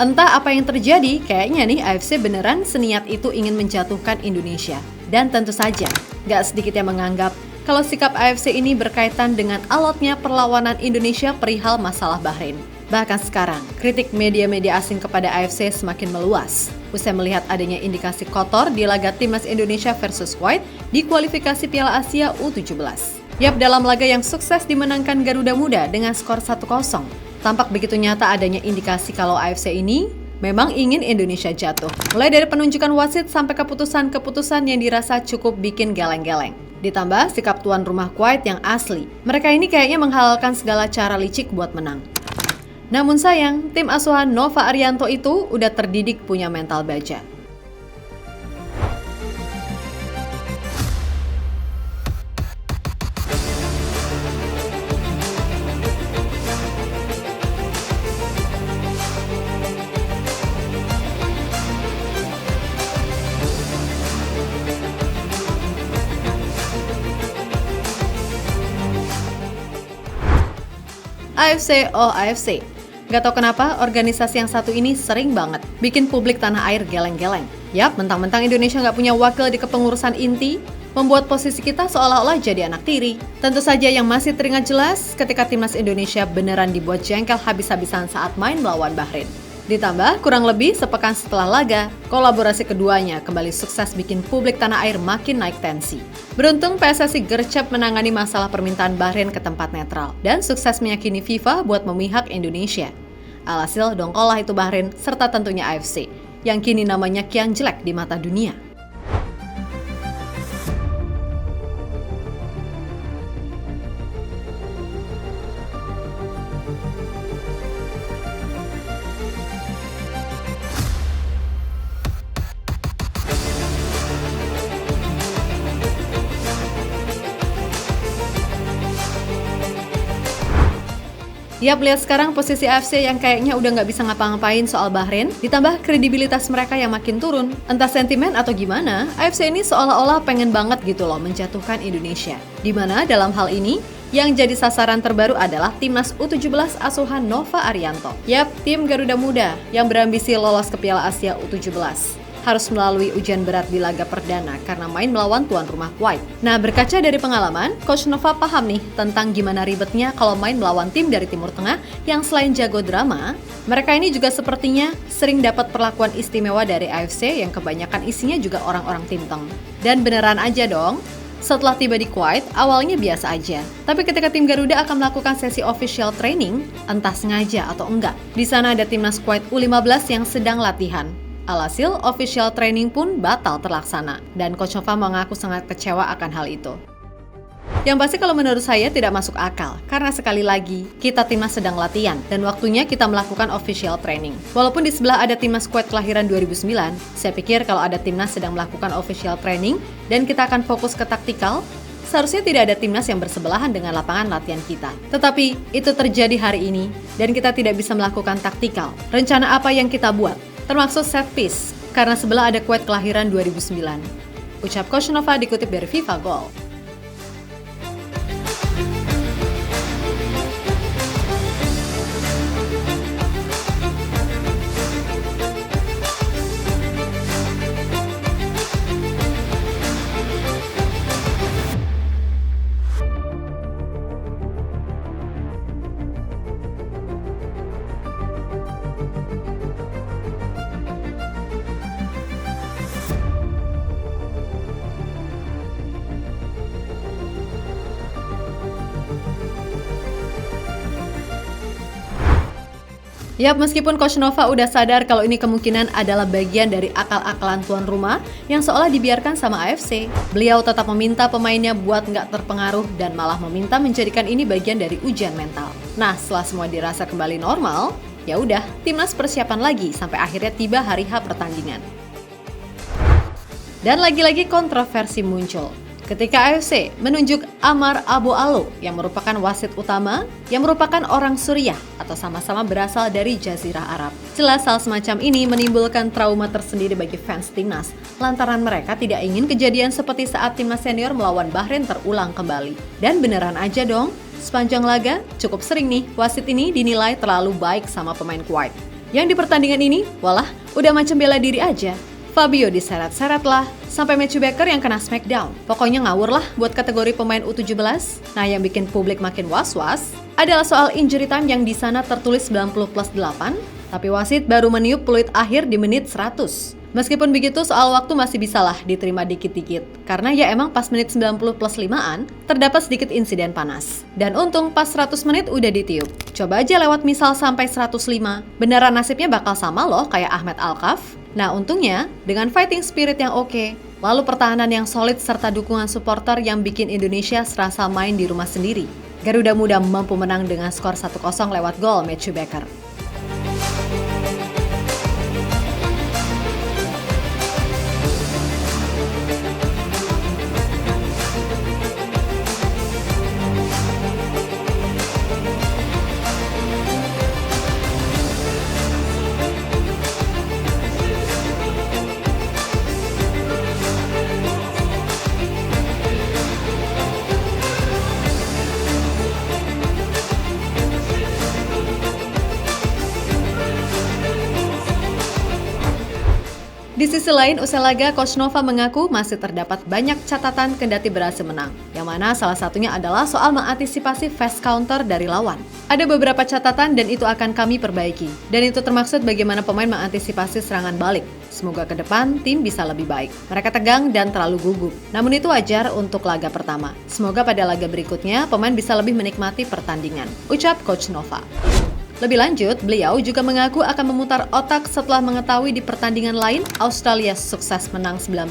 Entah apa yang terjadi, kayaknya nih AFC beneran seniat itu ingin menjatuhkan Indonesia. Dan tentu saja, gak sedikit yang menganggap kalau sikap AFC ini berkaitan dengan alotnya perlawanan Indonesia perihal masalah Bahrain. Bahkan sekarang, kritik media-media asing kepada AFC semakin meluas. Usai melihat adanya indikasi kotor di laga timnas Indonesia versus Kuwait di kualifikasi Piala Asia U17. Yap, dalam laga yang sukses dimenangkan Garuda Muda dengan skor 1-0. Tampak begitu nyata adanya indikasi kalau AFC ini memang ingin Indonesia jatuh. Mulai dari penunjukan wasit sampai keputusan-keputusan yang dirasa cukup bikin geleng-geleng. Ditambah sikap tuan rumah Kuwait yang asli. Mereka ini kayaknya menghalalkan segala cara licik buat menang. Namun sayang, tim asuhan Nova Arianto itu udah terdidik punya mental baja. AFC, oh AFC. Gak tau kenapa, organisasi yang satu ini sering banget bikin publik tanah air geleng-geleng. Yap, mentang-mentang Indonesia gak punya wakil di kepengurusan inti, membuat posisi kita seolah-olah jadi anak tiri. Tentu saja yang masih teringat jelas ketika timnas Indonesia beneran dibuat jengkel habis-habisan saat main melawan Bahrain. Ditambah, kurang lebih sepekan setelah laga, kolaborasi keduanya kembali sukses bikin publik tanah air makin naik tensi. Beruntung PSSI gercep menangani masalah permintaan Bahrain ke tempat netral dan sukses meyakini FIFA buat memihak Indonesia. Alhasil dongkollah itu Bahrain serta tentunya AFC, yang kini namanya kian jelek di mata dunia. Yap, lihat sekarang posisi AFC yang kayaknya udah nggak bisa ngapa-ngapain soal Bahrain, ditambah kredibilitas mereka yang makin turun. Entah sentimen atau gimana, AFC ini seolah-olah pengen banget gitu loh menjatuhkan Indonesia. Dimana dalam hal ini, yang jadi sasaran terbaru adalah timnas U17 asuhan Nova Arianto. Yap, tim Garuda Muda yang berambisi lolos ke Piala Asia U17. Harus melalui ujian berat di laga perdana karena main melawan tuan rumah Kuwait. Nah, berkaca dari pengalaman, Coach Nova paham nih tentang gimana ribetnya kalau main melawan tim dari Timur Tengah yang selain jago drama, mereka ini juga sepertinya sering dapat perlakuan istimewa dari AFC yang kebanyakan isinya juga orang-orang Timteng. Dan beneran aja dong, setelah tiba di Kuwait, awalnya biasa aja. Tapi ketika tim Garuda akan melakukan sesi official training, entah sengaja atau enggak, di sana ada timnas Kuwait U15 yang sedang latihan. Alhasil, official training pun batal terlaksana, dan Coach Nova mengaku sangat kecewa akan hal itu. Yang pasti kalau menurut saya tidak masuk akal, karena sekali lagi, kita timnas sedang latihan, dan waktunya kita melakukan official training. Walaupun di sebelah ada timnas Kuwait kelahiran 2009, saya pikir kalau ada timnas sedang melakukan official training, dan kita akan fokus ke taktikal, seharusnya tidak ada timnas yang bersebelahan dengan lapangan latihan kita. Tetapi, itu terjadi hari ini, dan kita tidak bisa melakukan taktikal. Rencana apa yang kita buat? Termasuk set piece, karena sebelah ada Kuwait kelahiran 2009. Ucap Coach Nova dikutip dari FIFA Goal. Yap, meskipun Coach Nova udah sadar kalau ini kemungkinan adalah bagian dari akal-akalan tuan rumah yang seolah dibiarkan sama AFC, beliau tetap meminta pemainnya buat nggak terpengaruh dan malah meminta menjadikan ini bagian dari ujian mental. Nah, setelah semua dirasa kembali normal, ya udah, timnas persiapan lagi sampai akhirnya tiba hari H pertandingan. Dan lagi-lagi kontroversi muncul ketika AFC menunjuk Amar Abu Alo yang merupakan wasit utama yang merupakan orang Suriah atau sama-sama berasal dari Jazirah Arab. Jelas hal semacam ini menimbulkan trauma tersendiri bagi fans timnas lantaran mereka tidak ingin kejadian seperti saat timnas senior melawan Bahrain terulang kembali. Dan beneran aja dong, sepanjang laga cukup sering nih wasit ini dinilai terlalu baik sama pemain Kuwait. Yang di pertandingan ini, walah, udah macam bela diri aja. Fabio diseret-seret lah, sampai Matthew Baker yang kena smackdown. Pokoknya ngawur lah buat kategori pemain U17. Nah, yang bikin publik makin was-was adalah soal injury time yang di sana tertulis 90+8, tapi wasit baru meniup peluit akhir di menit 100. Meskipun begitu, soal waktu masih bisalah diterima dikit-dikit. Karena ya emang pas menit 90+5-an, terdapat sedikit insiden panas. Dan untung pas 100 menit udah ditiup. Coba aja lewat misal sampai 105, beneran nasibnya bakal sama loh kayak Ahmed Alkaf. Nah untungnya, dengan fighting spirit yang oke, lalu pertahanan yang solid serta dukungan supporter yang bikin Indonesia serasa main di rumah sendiri, Garuda Muda mampu menang dengan skor 1-0 lewat gol Matthew Baker. Di sisi lain, usai laga, Coach Nova mengaku masih terdapat banyak catatan kendati berhasil menang. Yang mana salah satunya adalah soal mengantisipasi fast counter dari lawan. Ada beberapa catatan dan itu akan kami perbaiki. Dan itu termaksud bagaimana pemain mengantisipasi serangan balik. Semoga ke depan tim bisa lebih baik. Mereka tegang dan terlalu gugup. Namun itu wajar untuk laga pertama. Semoga pada laga berikutnya pemain bisa lebih menikmati pertandingan. Ucap Coach Nova. Lebih lanjut, beliau juga mengaku akan memutar otak setelah mengetahui di pertandingan lain Australia sukses menang 19-0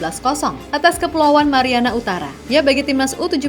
atas Kepulauan Mariana Utara. Ya, bagi timnas U17,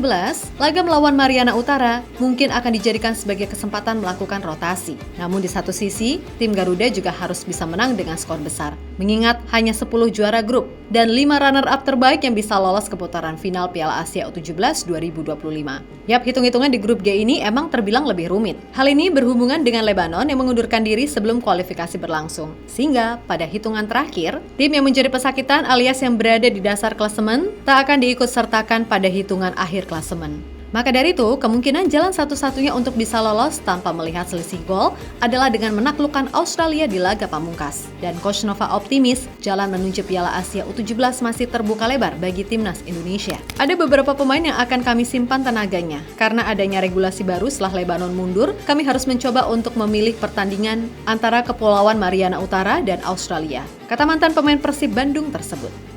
laga melawan Mariana Utara mungkin akan dijadikan sebagai kesempatan melakukan rotasi. Namun di satu sisi, tim Garuda juga harus bisa menang dengan skor besar. Mengingat hanya 10 juara grup dan 5 runner-up terbaik yang bisa lolos ke putaran final Piala Asia U17 2025. Yap, hitung-hitungan di grup G ini emang terbilang lebih rumit. Hal ini berhubungan dengan Lebanon yang mengundurkan diri sebelum kualifikasi berlangsung. Sehingga pada hitungan terakhir, tim yang menjadi pesakitan alias yang berada di dasar klasemen tak akan diikut sertakan pada hitungan akhir klasemen. Maka dari itu, kemungkinan jalan satu-satunya untuk bisa lolos tanpa melihat selisih gol adalah dengan menaklukkan Australia di laga pamungkas. Dan Coach Nova optimis jalan menuju Piala Asia U17 masih terbuka lebar bagi timnas Indonesia. Ada beberapa pemain yang akan kami simpan tenaganya. Karena adanya regulasi baru setelah Lebanon mundur, kami harus mencoba untuk memilih pertandingan antara Kepulauan Mariana Utara dan Australia, kata mantan pemain Persib Bandung tersebut.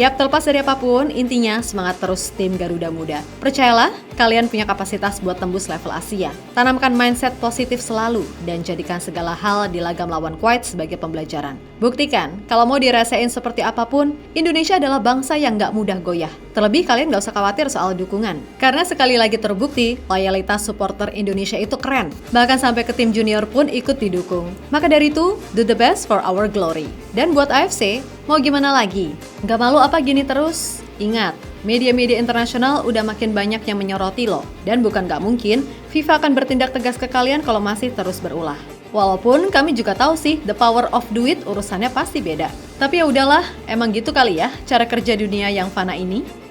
Yap, terlepas dari apapun, intinya semangat terus tim Garuda Muda. Percayalah, kalian punya kapasitas buat tembus level Asia. Tanamkan mindset positif selalu, dan jadikan segala hal di laga melawan Kuwait sebagai pembelajaran. Buktikan, kalau mau dirasain seperti apapun, Indonesia adalah bangsa yang gak mudah goyah. Terlebih kalian gak usah khawatir soal dukungan. Karena sekali lagi terbukti, loyalitas supporter Indonesia itu keren. Bahkan sampai ke tim junior pun ikut didukung. Maka dari itu, do the best for our glory. Dan buat AFC, mau gimana lagi? Gak malu apa gini terus? Ingat, media-media internasional udah makin banyak yang menyoroti loh. Dan bukan gak mungkin, FIFA akan bertindak tegas ke kalian kalau masih terus berulah. Walaupun kami juga tahu sih, the power of do it urusannya pasti beda. Tapi ya udahlah, emang gitu kali ya cara kerja dunia yang fana ini.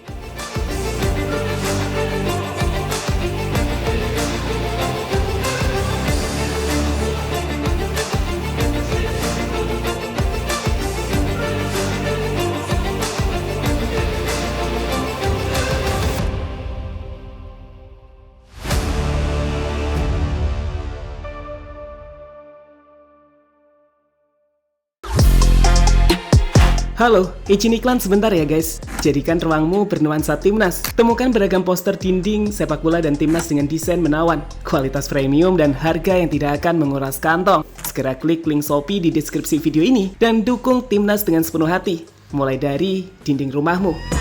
Halo, izin iklan sebentar ya guys. Jadikan ruangmu bernuansa Timnas. Temukan beragam poster dinding, sepak bola dan Timnas dengan desain menawan, kualitas premium dan harga yang tidak akan menguras kantong. Segera klik link Shopee di deskripsi video ini dan dukung Timnas dengan sepenuh hati. Mulai dari dinding rumahmu.